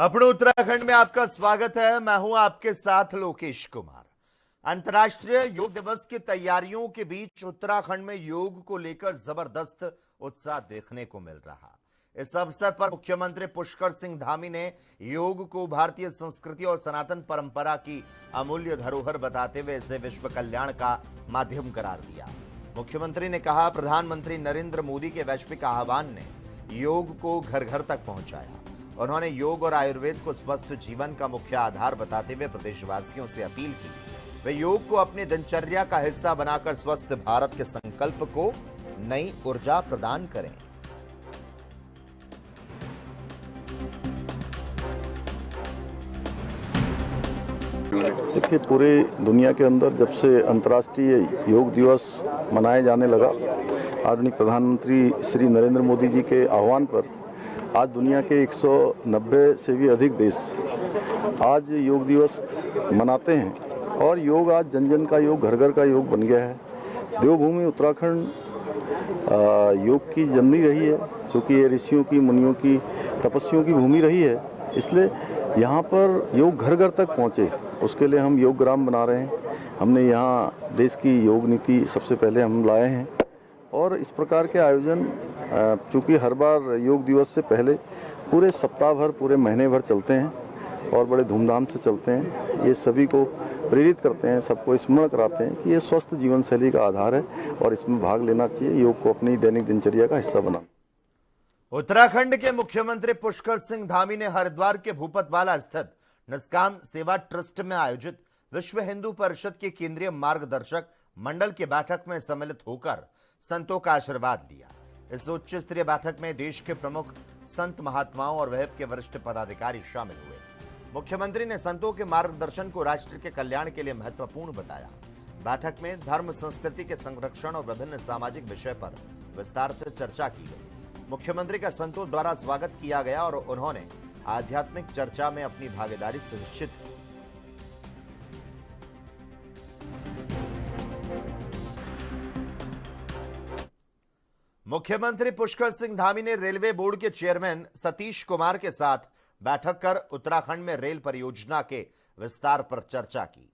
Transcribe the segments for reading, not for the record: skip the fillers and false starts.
अपने उत्तराखंड में आपका स्वागत है। मैं हूं आपके साथ लोकेश कुमार। अंतर्राष्ट्रीय योग दिवस की तैयारियों के बीच उत्तराखंड में योग को लेकर जबरदस्त उत्साह देखने को मिल रहा। इस अवसर पर मुख्यमंत्री पुष्कर सिंह धामी ने योग को भारतीय संस्कृति और सनातन परंपरा की अमूल्य धरोहर बताते हुए इसे विश्व कल्याण का माध्यम करार दिया। मुख्यमंत्री ने कहा, प्रधानमंत्री नरेंद्र मोदी के वैश्विक आह्वान ने योग को घर घर तक पहुंचाया। उन्होंने योग और आयुर्वेद को स्वस्थ जीवन का मुख्य आधार बताते हुए प्रदेशवासियों से अपील की वे योग को अपनी दिनचर्या का हिस्सा बनाकर स्वस्थ भारत के संकल्प को नई ऊर्जा प्रदान करें। देखिए, पूरे दुनिया के अंदर जब से अंतर्राष्ट्रीय योग दिवस मनाया जाने लगा, आदरणीय प्रधानमंत्री श्री नरेंद्र मोदी जी के आह्वान पर आज दुनिया के 190 से भी अधिक देश आज योग दिवस मनाते हैं और योग आज जन जन का योग, घर घर का योग बन गया है। देवभूमि उत्तराखंड योग की जननी रही है, क्योंकि ये ऋषियों की, मुनियों की, तपस्वियों की भूमि रही है। इसलिए यहाँ पर योग घर घर तक पहुँचे, उसके लिए हम योग ग्राम बना रहे हैं। हमने यहाँ देश की योग नीति सबसे पहले हम लाए हैं और इस प्रकार के आयोजन चूँकि हर बार योग दिवस से पहले पूरे सप्ताह भर, पूरे महीने भर चलते हैं और बड़े धूमधाम से चलते हैं। ये सभी को प्रेरित करते हैं, सबको स्मरण कराते हैं कि ये स्वस्थ जीवन शैली का आधार है और इसमें भाग लेना चाहिए। योग को अपनी दैनिक दिनचर्या का हिस्सा बनाना। उत्तराखंड के मुख्यमंत्री पुष्कर सिंह धामी ने हरिद्वार के भूपतवाला स्थित निष्काम सेवा ट्रस्ट में आयोजित विश्व हिंदू परिषद के केंद्रीय मार्गदर्शक मंडल की बैठक में सम्मिलित होकर संतों का आशीर्वाद लिया। इस उच्च स्तरीय बैठक में देश के प्रमुख संत महात्माओं और वह के वरिष्ठ पदाधिकारी शामिल हुए। मुख्यमंत्री ने संतों के मार्गदर्शन को राष्ट्र के कल्याण के लिए महत्वपूर्ण बताया। बैठक में धर्म संस्कृति के संरक्षण और विभिन्न सामाजिक विषय पर विस्तार से चर्चा की गई। मुख्यमंत्री का संतों द्वारा स्वागत किया गया और उन्होंने आध्यात्मिक चर्चा में अपनी भागीदारी सुनिश्चित की। मुख्यमंत्री पुष्कर सिंह धामी ने रेलवे बोर्ड के चेयरमैन सतीश कुमार के साथ बैठक कर उत्तराखंड में रेल परियोजना के विस्तार पर चर्चा की।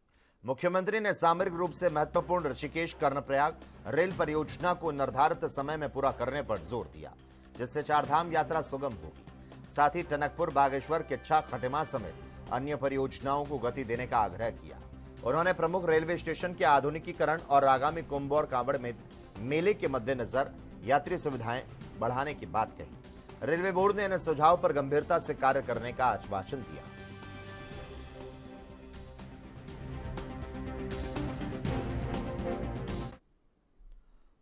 मुख्यमंत्री ने सामरिक रूप से महत्वपूर्ण ऋषिकेश कर्णप्रयाग रेल परियोजना को निर्धारित समय में पूरा करने पर जोर दिया, जिससे चारधाम यात्रा सुगम होगी। साथ ही टनकपुर, बागेश्वर, किच्छा, खटिमा समेत अन्य परियोजनाओं को गति देने का आग्रह किया। उन्होंने प्रमुख रेलवे स्टेशन के आधुनिकीकरण और आगामी कुंभ और कांवड़ में मेले के मद्देनजर यात्री सुविधाएं बढ़ाने की बात कही। रेलवे बोर्ड ने इन सुझाव पर गंभीरता से कार्य करने का आश्वासन दिया।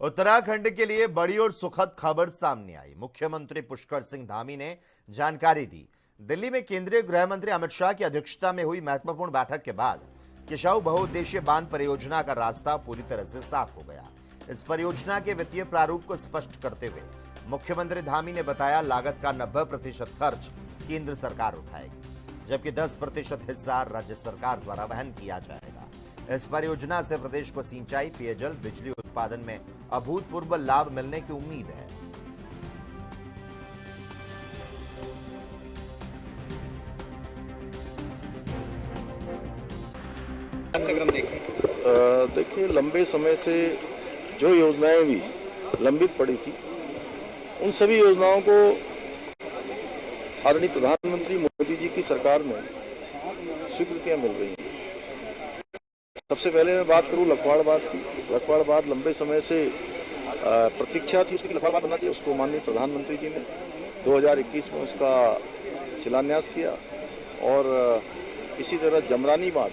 उत्तराखंड के लिए बड़ी और सुखद खबर सामने आई। मुख्यमंत्री पुष्कर सिंह धामी ने जानकारी दी। दिल्ली में केंद्रीय गृह मंत्री अमित शाह की अध्यक्षता में हुई महत्वपूर्ण बैठक के बाद किशाऊ बहुउद्देशीय बांध परियोजना का रास्ता पूरी तरह से साफ हो गया। इस परियोजना के वित्तीय प्रारूप को स्पष्ट करते हुए मुख्यमंत्री धामी ने बताया, लागत का 90% खर्च केंद्र सरकार उठाएगी, जबकि 10% हिस्सा राज्य सरकार द्वारा वहन किया जाएगा। इस परियोजना से प्रदेश को सिंचाई, पेयजल, बिजली उत्पादन में अभूतपूर्व लाभ मिलने की उम्मीद है। देखिए, लंबे समय से जो योजनाएं भी लंबित पड़ी थी, उन सभी योजनाओं को आदरणीय प्रधानमंत्री मोदी जी की सरकार में स्वीकृतियां मिल रही हैं। सबसे पहले मैं बात करूं लखवाड़ बांध की। लखवाड़ बांध लंबे समय से प्रतीक्षा थी उसकी, लखवाड़ बांध बनना चाहिए। उसको माननीय प्रधानमंत्री जी ने 2021 में उसका शिलान्यास किया और इसी तरह जमरानी बांध,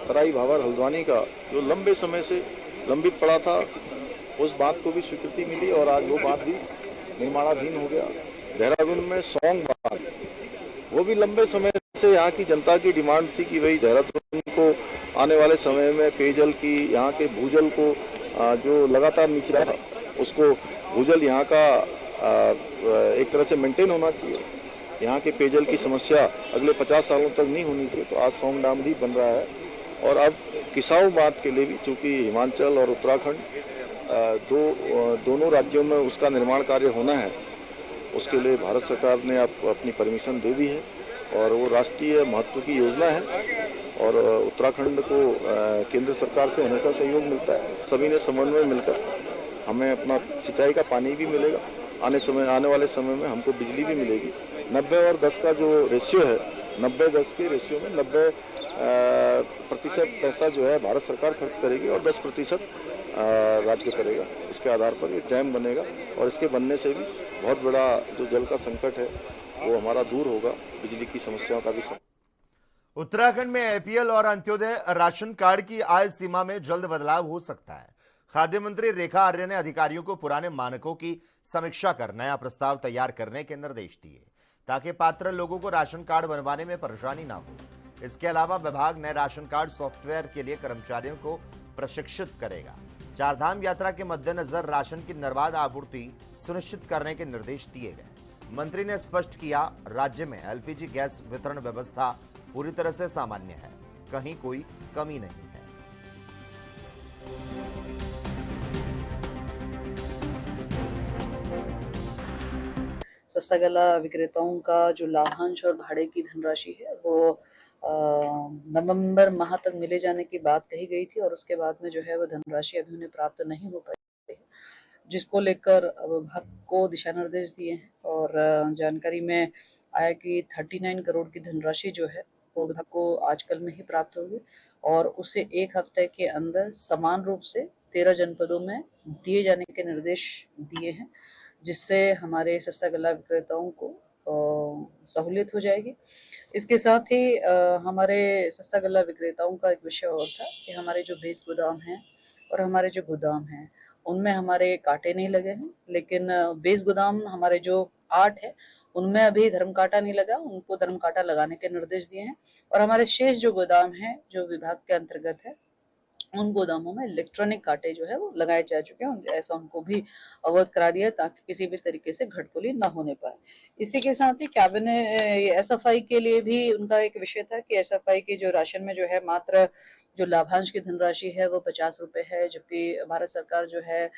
तराई भावर हल्द्वानी का, जो लंबे समय से लंबित पड़ा था, उस बात को भी स्वीकृति मिली और आज वो बात भी निर्माणाधीन हो गया। देहरादून में सौंग बांध, वो भी लंबे समय से यहाँ की जनता की डिमांड थी कि भाई देहरादून को आने वाले समय में पेयजल की, यहाँ के भूजल को जो लगातार नीचे रहा था, उसको भूजल यहाँ का एक तरह से मेंटेन होना चाहिए। यहाँ के पेयजल की समस्या अगले 50 सालों तक नहीं होनी चाहिए। तो आज सौंग डैम भी बन रहा है और अब किसाऊ बांध के लिए भी, चूँकि हिमाचल और उत्तराखंड दोनों राज्यों में उसका निर्माण कार्य होना है, उसके लिए भारत सरकार ने अपनी परमिशन दे दी है और वो राष्ट्रीय महत्व की योजना है और उत्तराखंड को केंद्र सरकार से हमेशा सहयोग मिलता है। सभी ने समन्वय मिलकर हमें अपना सिंचाई का पानी भी मिलेगा, आने वाले समय में हमको बिजली भी मिलेगी। 90 और 10 का जो रेशियो है, 90-10 के रेशियो में 90% पैसा जो है भारत सरकार खर्च करेगी और 10% राज्य करेगा। इसके आधार पर ये डैम बनेगा और इसके बनने से भी बहुत बड़ा जो जल का संकट है वो हमारा दूर होगा, बिजली की समस्याओं का भी उत्तराखंड में एपीएल और अंत्योदय राशन कार्ड की आय सीमा में जल्द बदलाव हो सकता है। खाद्य मंत्री रेखा आर्य ने अधिकारियों को पुराने मानकों की समीक्षा कर नया प्रस्ताव तैयार करने के निर्देश दिए ताकि पात्र लोगों को राशन कार्ड बनवाने में परेशानी ना हो। इसके अलावा विभाग नए राशन कार्ड सॉफ्टवेयर के लिए कर्मचारियों को प्रशिक्षित करेगा। चारधाम यात्रा के मद्देनजर राशन की निर्बाध आपूर्ति सुनिश्चित करने के निर्देश दिए गए। मंत्री ने स्पष्ट किया, राज्य में एलपीजी गैस वितरण व्यवस्था पूरी तरह से सामान्य है, कहीं कोई कमी नहीं है। सस्ता गल्ला विक्रेताओं का जो लाभांश और भाड़े की धनराशि है वो नवंबर माह तक मिले जाने की बात कही गई थी और उसके बाद में जो है वो धनराशि अभी उन्हें प्राप्त नहीं हो पाई है, जिसको लेकर विभाग को दिशा निर्देश दिए हैं और जानकारी में आया कि 39 करोड़ की धनराशि जो है वो विभाग को आजकल में ही प्राप्त होगी और उसे एक हफ्ते के अंदर समान रूप से 13 जनपदों में दिए जाने के निर्देश दिए हैं, जिससे हमारे सस्ता गल्ला विक्रेताओं को सहूलियत हो जाएगी। इसके साथ ही हमारे सस्ता गल्ला विक्रेताओं का एक विषय और था कि हमारे जो बेस गोदाम हैं और हमारे जो गोदाम हैं उनमें हमारे कांटे नहीं लगे हैं, लेकिन बेस गोदाम हमारे जो 8 है उनमें अभी धर्म कांटा नहीं लगा, उनको धर्म कांटा लगाने के निर्देश दिए हैं और हमारे शेष जो गोदाम हैं जो विभाग के अंतर्गत है उन गोदामों में इलेक्ट्रॉनिक कांटे जो है वो लगाए जा चुके हैं, ऐसा उनको भी अवगत करा दिया ताकि किसी भी तरीके से घटतोली ना होने पाए। इसी के साथ ही कैबिनेट एसएफआई के लिए भी उनका एक विषय था कि एसएफआई के जो राशन में जो है मात्र जो लाभांश की धनराशि है वो 50 रुपए है, जबकि भारत सरकार जो है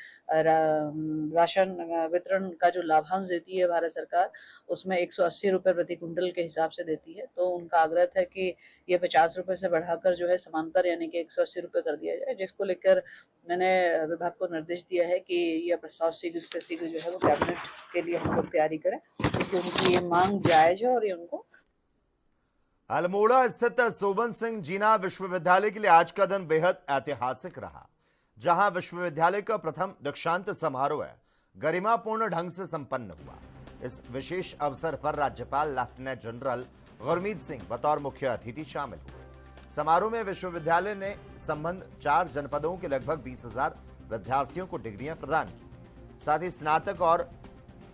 राशन वितरण का जो लाभांश देती है भारत सरकार उसमें 180 रुपए प्रति कुंटल के हिसाब से देती है। तो उनका आग्रह था कि ये 50 रुपए से बढ़ाकर जो है समांतर यानी कि 180 रुपए कर दिया जाए, जिसको लेकर मैंने विभाग को निर्देश दिया है कि यह प्रस्ताव शीघ्र से शीघ्र जो है वो कैबिनेट के लिए हम लोग तैयारी करें, क्योंकि उनकी ये मांग जायज है और ये उनको। अल्मोड़ा स्थित सोबन सिंह जीना विश्वविद्यालय के लिए आज का दिन बेहद ऐतिहासिक रहा, जहां विश्वविद्यालय का प्रथम दीक्षांत समारोह गरिमापूर्ण ढंग से संपन्न हुआ। इस विशेष अवसर पर राज्यपाल लेफ्टिनेंट जनरल गुरमीत सिंह बतौर मुख्य अतिथि शामिल हुए। समारोह में विश्वविद्यालय ने संबंध 4 जनपदों के लगभग 20,000 विद्यार्थियों को डिग्रियां प्रदान की। साथ ही स्नातक और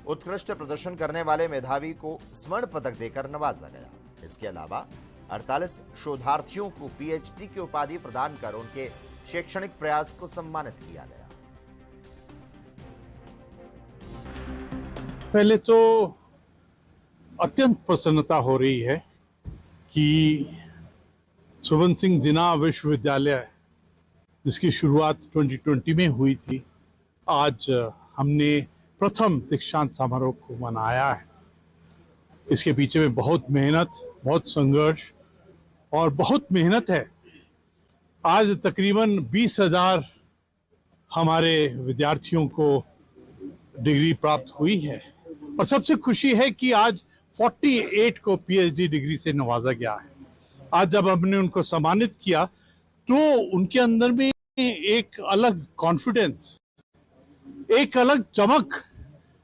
उत्कृष्ट प्रदर्शन करने वाले मेधावी को स्वर्ण पदक देकर नवाजा गया। इसके अलावा 48 शोधार्थियों को पीएचडी की उपाधि प्रदान कर उनके शैक्षणिक प्रयास को सम्मानित किया गया। पहले तो अत्यंत प्रसन्नता हो रही है कि सोबन सिंह जीना विश्वविद्यालय जिसकी शुरुआत 2020 में हुई थी, आज हमने प्रथम दीक्षांत समारोह को मनाया है। इसके पीछे में बहुत मेहनत, बहुत संघर्ष और बहुत मेहनत है। आज तकरीबन 20,000 हमारे विद्यार्थियों को डिग्री प्राप्त हुई है और सबसे खुशी है कि आज 48 को पीएचडी डिग्री से नवाजा गया है। आज जब हमने उनको सम्मानित किया तो उनके अंदर में एक अलग कॉन्फिडेंस, एक अलग चमक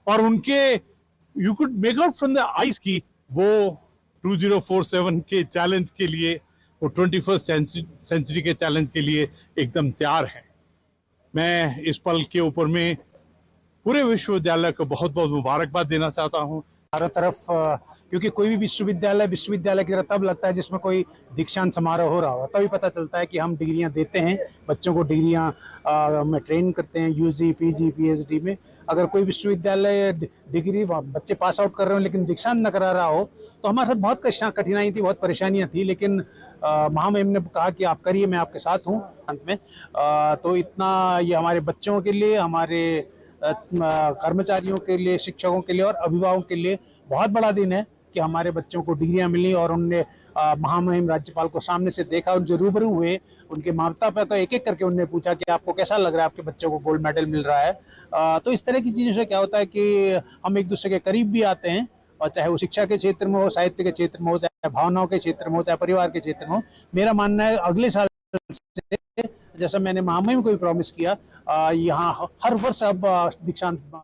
और उनके you could make out from the eyes की वो 2047 के चैलेंज के लिए, वो 21st सेंचुरी के चैलेंज के लिए एकदम तैयार है। मैं इस पल के ऊपर में पूरे विश्वविद्यालय को बहुत बहुत मुबारकबाद देना चाहता हूँ। चारों तरफ क्योंकि कोई भी विश्वविद्यालय की तरह तब लगता है जिसमें कोई दीक्षांत समारोह हो रहा हो, तभी पता चलता है कि हम डिग्रियां देते हैं, बच्चों को डिग्रियां में ट्रेन करते हैं यूजी, पीजी, पीएचडी में। अगर कोई विश्वविद्यालय डिग्री बच्चे पास आउट कर रहे हो लेकिन दीक्षांत न करा रहा हो तो हमारे साथ बहुत कठिनाई थी, बहुत परेशानियां थी, लेकिन महामहिम ने कहा कि आप करिए, मैं आपके साथ हूँ। अंत में तो इतना ये हमारे बच्चों के लिए, हमारे कर्मचारियों के लिए, शिक्षकों के लिए और अभिभावकों के लिए बहुत बड़ा दिन है कि हमारे बच्चों को डिग्रियां मिली और उनने महामहिम राज्यपाल को सामने से देखा, उनसे रूबरू हुए, उनके माता पिता को एक एक करके उनने पूछा कि आपको कैसा लग रहा है, आपके बच्चों को गोल्ड मेडल मिल रहा है। तो इस तरह की चीज़ों से क्या होता है कि हम एक दूसरे के करीब भी आते हैं, और चाहे वो शिक्षा के क्षेत्र में हो, साहित्य के क्षेत्र में हो, चाहे भावनाओं के क्षेत्र में हो, चाहे परिवार के क्षेत्र में हो। मेरा मानना है अगले साल से, जैसा मैंने महामहिम को भी प्रॉमिस किया, यहाँ हर वर्ष अब दीक्षांत।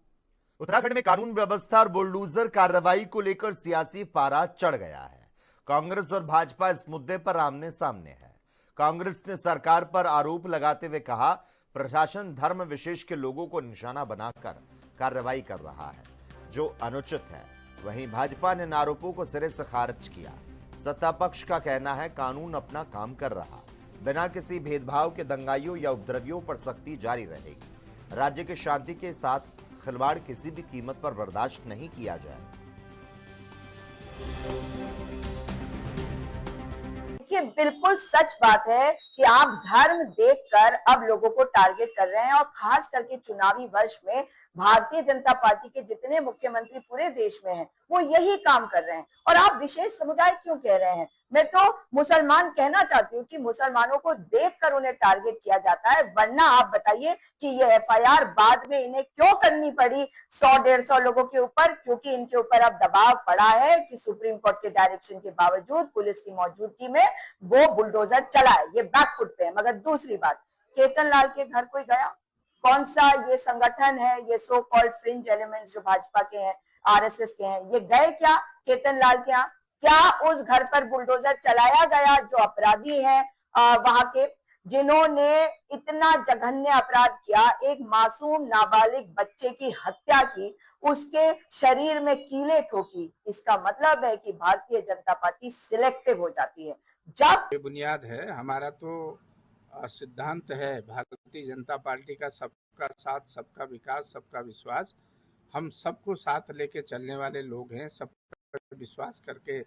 उत्तराखंड में कानून व्यवस्था और बुलडोजर कार्रवाई को लेकर सियासी पारा चढ़ गया है। कांग्रेस और भाजपा इस मुद्दे पर आमने सामने है। कांग्रेस ने सरकार पर आरोप लगाते हुए कहा, प्रशासन धर्म विशेष के लोगों को निशाना बनाकर कार्रवाई कर रहा है, जो अनुचित है। वहीं भाजपा ने इन आरोपों को सिरे से खारिज किया। सत्ता पक्ष का कहना है, कानून अपना काम कर रहा, बिना किसी भेदभाव के दंगाइयों या उपद्रवियों पर सख्ती जारी रहेगी। राज्य की शांति के साथ खिलवाड़ किसी भी कीमत पर बर्दाश्त नहीं किया जाए। देखिए, बिल्कुल सच बात है कि आप धर्म देखकर अब लोगों को टारगेट कर रहे हैं, और खास करके चुनावी वर्ष में भारतीय जनता पार्टी के जितने मुख्यमंत्री पूरे देश में हैं, वो यही काम कर रहे हैं। और आप विशेष समुदाय क्यों कह रहे हैं? मैं तो मुसलमान कहना चाहती हूँ कि मुसलमानों को देखकर उन्हें टारगेट किया जाता है। वरना आप बताइए कि ये एफआईआर बाद में इन्हें क्यों करनी पड़ी 100-150 लोगों के ऊपर? क्योंकि इनके ऊपर अब दबाव पड़ा है कि सुप्रीम कोर्ट के डायरेक्शन के बावजूद पुलिस की मौजूदगी में वो बुलडोजर चलाए। ये बैकफुट पे है। मगर दूसरी बात, केतन लाल के घर कोई गया? कौन सा ये संगठन है, ये सो कॉल्ड फ्रिंज एलिमेंट्स जो भाजपा के हैं, आरएसएस के हैं, ये गए क्या केतन लाल के यहाँ? क्या उस घर पर बुलडोजर चलाया गया जो अपराधी हैं वहां के, जिन्होंने इतना जघन्य अपराध किया, एक मासूम नाबालिग बच्चे की हत्या की, उसके शरीर में कीलें ठोकी? इसका मतलब है कि भारतीय जनता पार्टी सिलेक्टिव हो जाती है। जब बुनियाद है हमारा तो सिद्धांत है भारतीय जनता पार्टी का, सबका साथ, सबका विकास, सबका विश्वास। हम सबको साथ लेके चलने वाले लोग हैं, सब विश्वास करके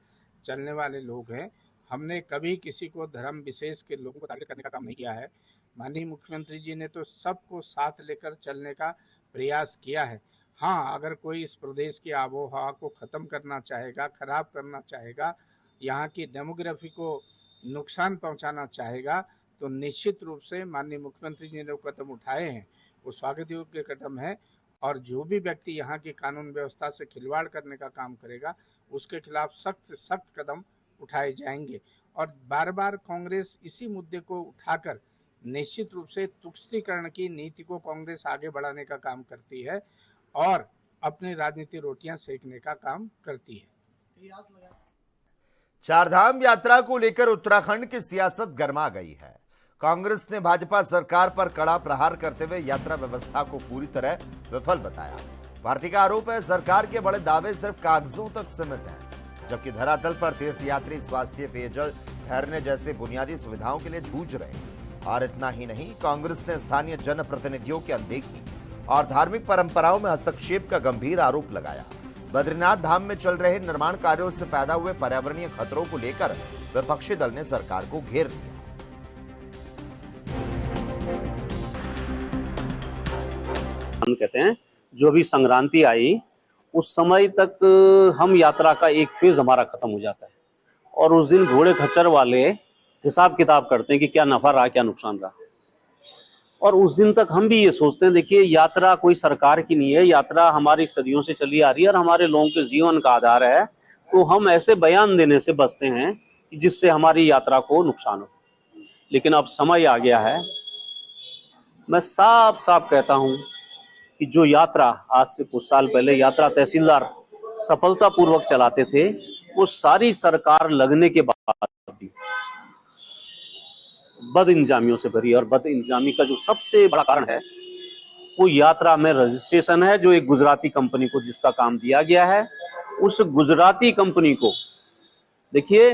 चलने वाले लोग हैं। हमने कभी किसी को धर्म विशेष के लोगों को टारगेट करने का काम नहीं किया है। माननीय मुख्यमंत्री जी ने तो सबको साथ लेकर चलने का प्रयास किया है। हाँ, अगर कोई इस प्रदेश की आबोहवा को ख़त्म करना चाहेगा, खराब करना चाहेगा, यहाँ की डेमोग्राफी को नुकसान पहुँचाना चाहेगा, तो निश्चित रूप से माननीय मुख्यमंत्री जी ने जो कदम उठाए हैं वो स्वागत योग्य कदम है। और जो भी व्यक्ति यहाँ की कानून व्यवस्था से खिलवाड़ करने का काम करेगा, उसके खिलाफ सख्त कदम उठाए जाएंगे। और बार बार कांग्रेस इसी मुद्दे को उठाकर निश्चित रूप से तुष्टीकरण की नीति को कांग्रेस आगे बढ़ाने का काम करती है और अपनी राजनीतिक रोटियां सेकने का काम करती है। चारधाम यात्रा को लेकर उत्तराखंड की सियासत गर्मा गई है। कांग्रेस ने भाजपा सरकार पर कड़ा प्रहार करते हुए यात्रा व्यवस्था को पूरी तरह विफल बताया। पार्टी का आरोप है, सरकार के बड़े दावे सिर्फ कागजों तक सीमित हैं, जबकि धरातल पर तीर्थयात्री स्वास्थ्य, पेयजल, ठहरने जैसे बुनियादी सुविधाओं के लिए जूझ रहे हैं। और इतना ही नहीं, कांग्रेस ने स्थानीय जनप्रतिनिधियों की अनदेखी और धार्मिक परंपराओं में हस्तक्षेप का गंभीर आरोप लगाया। बद्रीनाथ धाम में चल रहे निर्माण कार्यों से पैदा हुए पर्यावरणीय खतरों को लेकर विपक्षी दल ने सरकार को घेर लिया। कहते हैं जो भी संक्रांति आई उस समय तक हम यात्रा का एक फेज हमारा खत्म हो जाता है, और उस दिन घोड़े खच्चर वाले हिसाब किताब करते हैं कि क्या नफा रहा, क्या नुकसान रहा। और उस दिन तक हम भी ये सोचते हैं, देखिए यात्रा कोई सरकार की नहीं है, यात्रा हमारी सदियों से चली आ रही है और हमारे लोगों के जीवन का आधार है। तो हम ऐसे बयान देने से बचते हैं जिससे हमारी यात्रा को नुकसान हो। लेकिन अब समय आ गया है, मैं साफ साफ कहता हूं कि जो यात्रा आज से कुछ साल पहले यात्रा तहसीलदार सफलतापूर्वक चलाते थे, वो सारी सरकार लगने के बाद भी बद इंतजामियों से भरी। और बद इंतजामी का जो सबसे बड़ा कारण है वो यात्रा में रजिस्ट्रेशन है, जो एक गुजराती कंपनी को जिसका काम दिया गया है। उस गुजराती कंपनी को देखिए,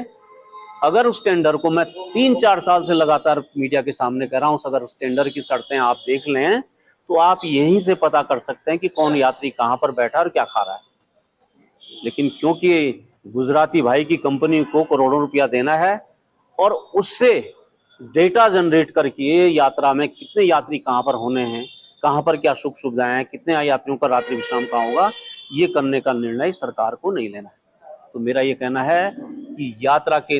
अगर उस टेंडर को, मैं 3-4 साल से लगातार मीडिया के सामने कह रहा हूं, अगर उस टेंडर की शर्तें आप देख लें तो आप यहीं से पता कर सकते हैं कि कौन यात्री कहां पर बैठा और क्या खा रहा है। लेकिन क्योंकि गुजराती भाई की कंपनी को करोड़ों रुपया देना है और उससे डेटा जनरेट करके यात्रा में कितने यात्री कहां पर होने हैं, कहां पर क्या सुख सुविधाएं हैं, कितने यात्रियों का रात्रि विश्राम कहां होगा, ये करने का निर्णय सरकार को नहीं लेना है। तो मेरा ये कहना है कि यात्रा के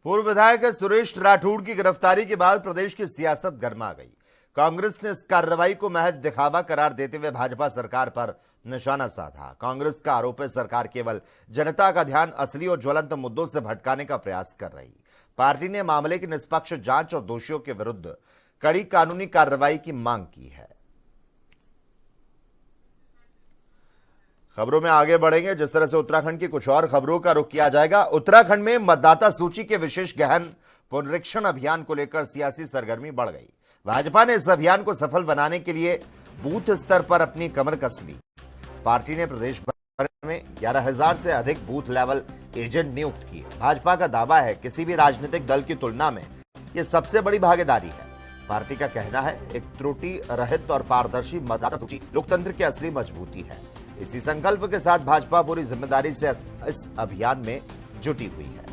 पूर्व विधायक सुरेश राठौड़ की गिरफ्तारी के बाद प्रदेश की सियासत गर्मा गई। कांग्रेस ने इस कार्रवाई को महज दिखावा करार देते हुए भाजपा सरकार पर निशाना साधा। कांग्रेस का आरोप है सरकार केवल जनता का ध्यान असली और ज्वलंत मुद्दों से भटकाने का प्रयास कर रही। पार्टी ने मामले की निष्पक्ष जांच और दोषियों के विरुद्ध कड़ी कानूनी कार्रवाई की मांग की है। खबरों में आगे बढ़ेंगे। जिस तरह से उत्तराखंड की कुछ और खबरों का रुख किया जाएगा। उत्तराखंड में मतदाता सूची के विशेष गहन पुनरीक्षण अभियान को लेकर सियासी सरगर्मी बढ़ गई। भाजपा ने इस अभियान को सफल बनाने के लिए बूथ स्तर पर अपनी कमर कस ली। पार्टी ने प्रदेश भर में 11,000 से अधिक बूथ लेवल एजेंट नियुक्त किए। भाजपा का दावा है किसी भी राजनीतिक दल की तुलना में यह सबसे बड़ी भागीदारी है। पार्टी का कहना है एक त्रुटि रहित और पारदर्शी मतदाता सूची लोकतंत्र की असली मजबूती है। इसी संकल्प के साथ भाजपा पूरी जिम्मेदारी से इस अभियान में जुटी हुई है।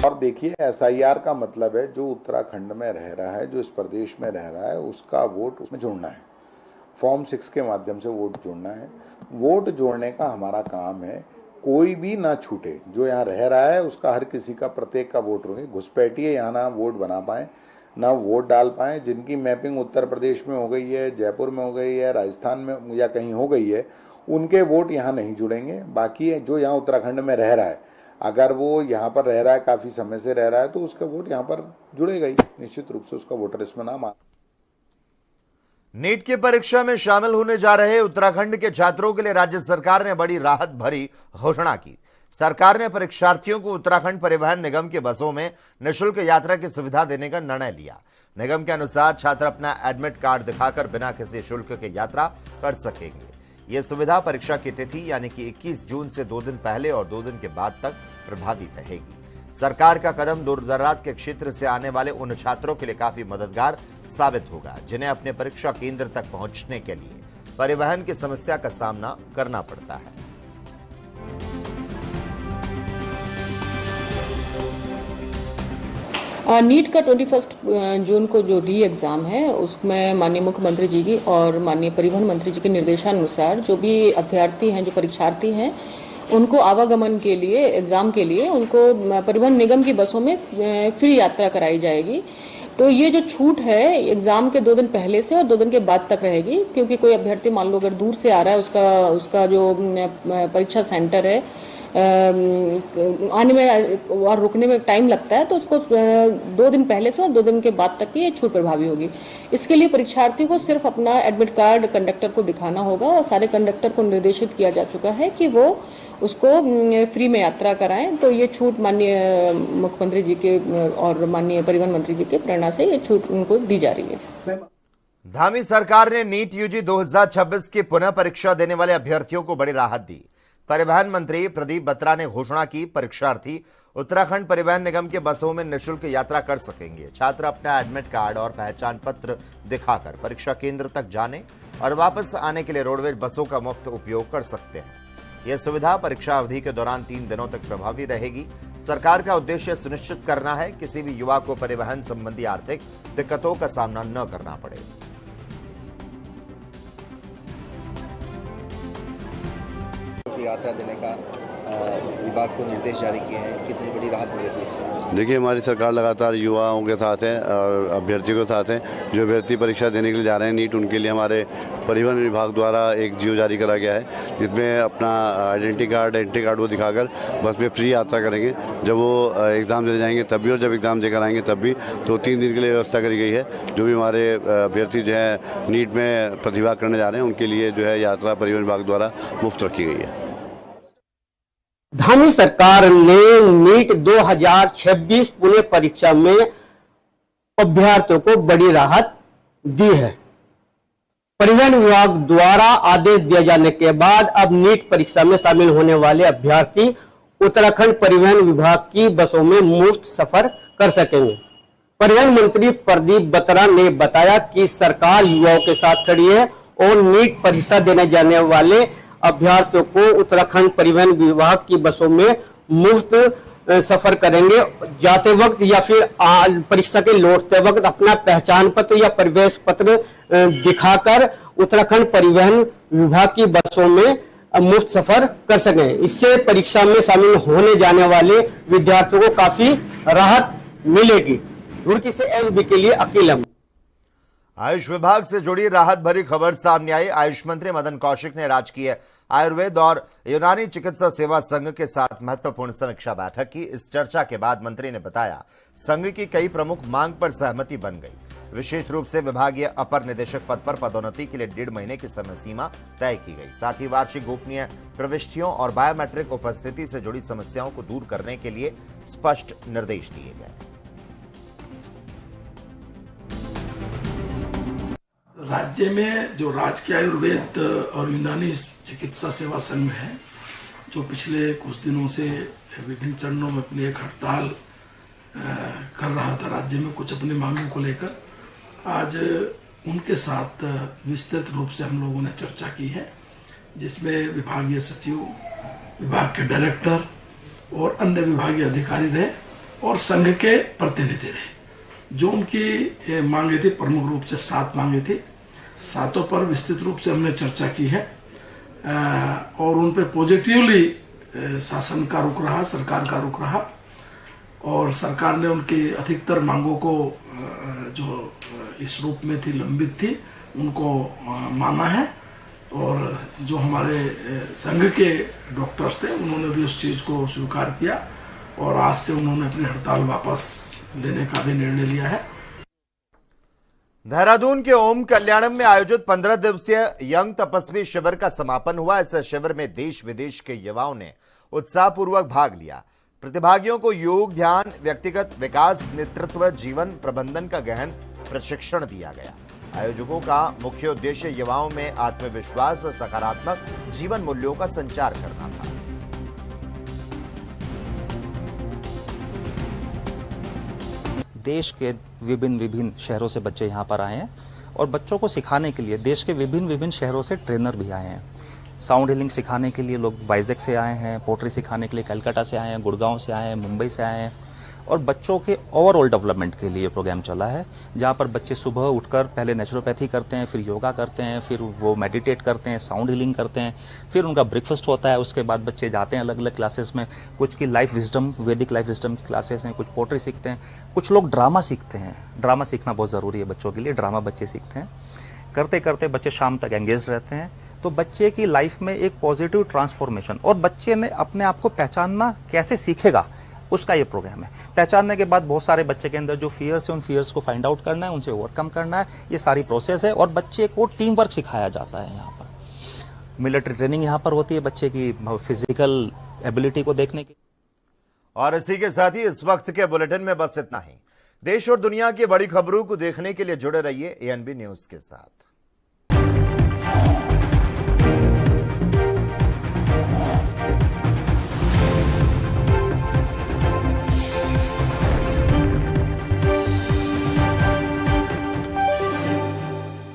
और देखिए, एसआईआर का मतलब है जो उत्तराखंड में रह रहा है, जो इस प्रदेश में रह रहा है, उसका वोट उसमें जोड़ना है। फॉर्म 6 के माध्यम से वोट जोड़ना है। वोट जोड़ने का हमारा काम है, कोई भी ना छूटे। जो यहाँ रह रहा है उसका, हर किसी का, प्रत्येक का वोट रहे। घुसपैठिए यहाँ ना वोट बना पाए, ना वोट डाल पाए। जिनकी मैपिंग उत्तर प्रदेश में हो गई है, जयपुर में हो गई है, राजस्थान में या कहीं हो गई है, उनके वोट यहाँ नहीं जुड़ेंगे। बाकी जो यहाँ उत्तराखंड में रह रहा है, अगर वो यहाँ पर रह रहा है, काफी समय से रह रहा है, तो उसका वोट यहाँ पर जुड़ेगा ही। निश्चित रूप से उसका वोटर इसमें नाम आ। नीट की परीक्षा में शामिल होने जा रहे उत्तराखंड के छात्रों के लिए राज्य सरकार ने बड़ी राहत भरी घोषणा की। सरकार ने परीक्षार्थियों को उत्तराखंड परिवहन निगम की बसों में निःशुल्क यात्रा की सुविधा देने का निर्णय लिया। निगम के अनुसार छात्र अपना एडमिट कार्ड दिखाकर बिना किसी शुल्क के यात्रा कर सकेंगे। यह सुविधा परीक्षा की तिथि यानी कि 21 जून से 2 दिन पहले और 2 दिन के बाद तक प्रभावी रहेगी। सरकार का कदम दूरदराज के क्षेत्र से आने वाले उन छात्रों के लिए काफी मददगार साबित होगा जिन्हें अपने परीक्षा केंद्र तक पहुंचने के लिए परिवहन की समस्या का सामना करना पड़ता है। नीट का 21 जून को जो री एग्ज़ाम है, उसमें माननीय मुख्यमंत्री जी की और माननीय परिवहन मंत्री जी के निर्देशानुसार जो भी अभ्यर्थी हैं, जो परीक्षार्थी हैं, उनको आवागमन के लिए, एग्ज़ाम के लिए उनको परिवहन निगम की बसों में फ्री यात्रा कराई जाएगी। तो ये जो छूट है एग्ज़ाम के 2 दिन पहले से और 2 दिन के बाद तक रहेगी, क्योंकि कोई अभ्यर्थी मान लो अगर दूर से आ रहा है, उसका जो परीक्षा सेंटर है आने में और रुकने में टाइम लगता है, तो उसको 2 दिन पहले से और 2 दिन के बाद तक की ये छूट प्रभावी होगी। इसके लिए परीक्षार्थी को सिर्फ अपना एडमिट कार्ड कंडक्टर को दिखाना होगा और सारे कंडक्टर को निर्देशित किया जा चुका है कि वो उसको फ्री में यात्रा कराएं। तो ये छूट माननीय मुख्यमंत्री जी के और माननीय परिवहन मंत्री जी के प्रेरणा से ये छूट उनको दी जा रही है। धामी सरकार ने नीट यूजी 2026 की पुनः परीक्षा देने वाले अभ्यर्थियों को बड़ी राहत दी। परिवहन मंत्री प्रदीप बत्रा ने घोषणा की, परीक्षार्थी उत्तराखंड परिवहन निगम के बसों में निःशुल्क यात्रा कर सकेंगे। छात्र अपना एडमिट कार्ड और पहचान पत्र दिखाकर परीक्षा केंद्र तक जाने और वापस आने के लिए रोडवेज बसों का मुफ्त उपयोग कर सकते हैं। यह सुविधा परीक्षा अवधि के दौरान 3 दिनों तक प्रभावी रहेगी। सरकार का उद्देश्य सुनिश्चित करना है किसी भी युवा को परिवहन संबंधी आर्थिक दिक्कतों का सामना न करना पड़े। यात्रा देने का विभाग को निर्देश जारी किए हैं, कितनी बड़ी राहत मिलेगी इससे? देखिए, हमारी सरकार लगातार युवाओं के साथ है और अभ्यर्थियों के साथ है। जो अभ्यर्थी परीक्षा देने के लिए जा रहे हैं नीट, उनके लिए हमारे परिवहन विभाग द्वारा एक जियो जारी करा गया है, जिसमें अपना आइडेंटिटी कार्ड, एंट्री कार्ड वो दिखाकर बस में फ्री यात्रा करेंगे। जब वो एग्ज़ाम देने जाएंगे तब भी और जब एग्ज़ाम देकर आएंगे तब भी। तो 3 दिन के लिए व्यवस्था करी गई है। जो भी हमारे अभ्यर्थी जो है नीट में प्रतिभा करने जा रहे हैं, उनके लिए जो है यात्रा परिवहन विभाग द्वारा मुफ्त रखी गई है। धामी सरकार ने नीट 2026 पुणे परीक्षा में अभ्यर्थियों को बड़ी राहत दी है। परिवहन विभाग द्वारा आदेश दिए जाने के बाद अब नीट परीक्षा में शामिल होने वाले अभ्यर्थी उत्तराखंड परिवहन विभाग की बसों में मुफ्त सफर कर सकेंगे। परिवहन मंत्री प्रदीप बत्रा ने बताया कि सरकार युवाओं के साथ खड़ी है और नीट परीक्षा देने जाने वाले अभ्यर्थियों को उत्तराखंड परिवहन विभाग की बसों में मुफ्त सफर करेंगे, जाते वक्त या फिर परीक्षा के लौटते वक्त अपना पहचान पत्र या प्रवेश पत्र दिखाकर उत्तराखंड परिवहन विभाग की बसों में मुफ्त सफर कर सकें। इससे परीक्षा में शामिल होने जाने वाले विद्यार्थियों को काफी राहत मिलेगी। रुड़की से एमबी के लिए अकील अहमद। आयुष विभाग से जुड़ी राहत भरी खबर सामने आई। आयुष मंत्री मदन कौशिक ने राजकीय आयुर्वेद और यूनानी चिकित्सा सेवा संघ के साथ महत्वपूर्ण समीक्षा बैठक की। इस चर्चा के बाद मंत्री ने बताया, संघ की कई प्रमुख मांग पर सहमति बन गई। विशेष रूप से विभागीय अपर निदेशक पद पर पदोन्नति के लिए 1.5 महीने की समय सीमा तय की गई। साथ ही वार्षिक गोपनीय प्रविष्टियों और बायोमेट्रिक उपस्थिति से जुड़ी समस्याओं को दूर करने के लिए स्पष्ट निर्देश दिए गए। राज्य में जो राजकीय आयुर्वेद और यूनानी चिकित्सा सेवा संघ है, जो पिछले कुछ दिनों से विभिन्न चरणों में अपनी एक हड़ताल कर रहा था राज्य में कुछ अपनी मांगों को लेकर, आज उनके साथ विस्तृत रूप से हम लोगों ने चर्चा की है, जिसमें विभागीय सचिव, विभाग के डायरेक्टर और अन्य विभागीय अधिकारी रहे और संघ के प्रतिनिधि रहे। जो उनकी मांगे थी, प्रमुख रूप से 7 मांगे थी, 7 पर विस्तृत रूप से हमने चर्चा की है और उन पे पॉजिटिवली शासन का रुख रहा, सरकार का रुख रहा और सरकार ने उनकी अधिकतर मांगों को जो इस रूप में थी, लंबित थी, उनको माना है और जो हमारे संघ के डॉक्टर्स थे उन्होंने भी उस चीज़ को स्वीकार किया और आज से उन्होंने अपनी हड़ताल वापस लेने का भी निर्णय लिया है। देहरादून के ओम कल्याणम में आयोजित 15 दिवसीय यंग तपस्वी शिविर का समापन हुआ। इस शिविर में देश विदेश के युवाओं ने उत्साहपूर्वक भाग लिया। प्रतिभागियों को योग, ध्यान, व्यक्तिगत विकास, नेतृत्व, जीवन प्रबंधन का गहन प्रशिक्षण दिया गया। आयोजकों का मुख्य उद्देश्य युवाओं में आत्मविश्वास और सकारात्मक जीवन मूल्यों का संचार करना था। देश के विभिन्न शहरों से बच्चे यहाँ पर आए हैं और बच्चों को सिखाने के लिए देश के विभिन्न शहरों से ट्रेनर भी आए हैं। साउंड हीलिंग सिखाने के लिए लोग वाइजैक से आए हैं, पोट्री सिखाने के लिए कलकत्ता से आए हैं, गुड़गांव से आए हैं, मुंबई से आए हैं और बच्चों के ओवरऑल डेवलपमेंट के लिए प्रोग्राम चला है, जहाँ पर बच्चे सुबह उठकर पहले नेचुरोपैथी करते हैं, फिर योगा करते हैं, फिर वो मेडिटेट करते हैं, साउंड हीलिंग करते हैं, फिर उनका ब्रेकफास्ट होता है। उसके बाद बच्चे जाते हैं अलग अलग क्लासेस में, कुछ की लाइफ विजडम, वैदिक लाइफ विजडम क्लासेस हैं, कुछ पोट्री सीखते हैं, कुछ लोग ड्रामा सीखते हैं। ड्रामा सीखना बहुत ज़रूरी है बच्चों के लिए, ड्रामा बच्चे सीखते हैं। करते करते बच्चे शाम तक एंगेज रहते हैं, तो बच्चे की लाइफ में एक पॉजिटिव ट्रांसफॉर्मेशन और बच्चे ने अपने आप को पहचानना कैसे सीखेगा, उसका ये प्रोग्राम है। पहचानने के बाद बहुत सारे बच्चे के अंदर जो फियर्स है, उन फियर्स को फाइंड आउट करना है, उनसे ओवरकम करना है, ये सारी प्रोसेस है और बच्चे को टीम वर्क सिखाया जाता है। यहाँ पर मिलिट्री ट्रेनिंग यहाँ पर होती है बच्चे की फिजिकल एबिलिटी को देखने की। और इसी के साथ ही इस वक्त के बुलेटिन में बस इतना ही। देश और दुनिया की बड़ी खबरों को देखने के लिए जुड़े रहिए एएनबी न्यूज के साथ।